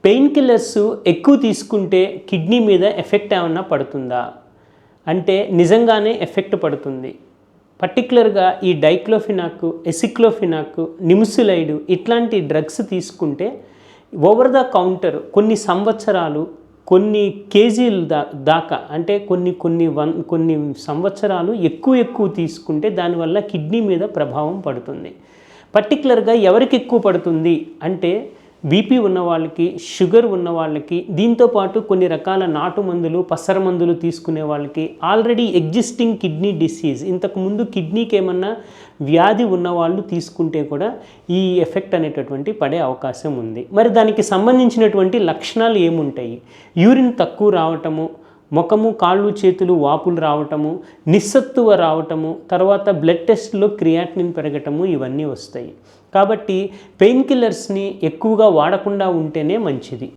Pain killers ఎక్కువ తీసుకుంటే kidney మీద ఎఫెక్ట్ ఏమన్నా పడుతుందా అంటే నిజంగానే ఎఫెక్ట్ పడుతుంది. పర్టికులర్గా ఈ డైక్లోఫినాక్, ఎసిక్లోఫినాక్, నిమ్సులైడ్ ఇట్లాంటి డ్రగ్స్ తీసుకుంటే ఓవర్ ద కౌంటర్ కొన్ని సంవత్సరాలు, కొన్ని కేజీల దాకా అంటే కొన్ని సంవత్సరాలు ఎక్కువ తీసుకుంటే దానివల్ల కిడ్నీ మీద ప్రభావం పడుతుంది. పర్టికులర్గా ఎవరికి ఎక్కువ పడుతుంది అంటే బీపీ ఉన్న వాళ్ళకి, షుగర్ ఉన్న వాళ్ళకి, దీంతోపాటు కొన్ని రకాల నాటు మందులు, పసర మందులు తీసుకునే వాళ్ళకి, ఆల్రెడీ ఎగ్జిస్టింగ్ కిడ్నీ డిసీజ్, ఇంతకుముందు కిడ్నీకి ఏమన్నా వ్యాధి ఉన్నవాళ్ళు తీసుకుంటే కూడా ఈ ఎఫెక్ట్ అనేటటువంటి పడే అవకాశం ఉంది. మరి దానికి సంబంధించినటువంటి లక్షణాలు ఏముంటాయి? యూరిన్ తక్కువ రావటము, ముఖము, కాళ్ళు, చేతులు వాపులు రావటము, నిస్సత్తువ రావటము, తర్వాత బ్లడ్ టెస్ట్లో క్రియాటినిన్ పెరగటము, ఇవన్నీ వస్తాయి. కాబట్టి పెయిన్ కిల్లర్స్ని ఎక్కువగా వాడకుండా ఉంటేనే మంచిది.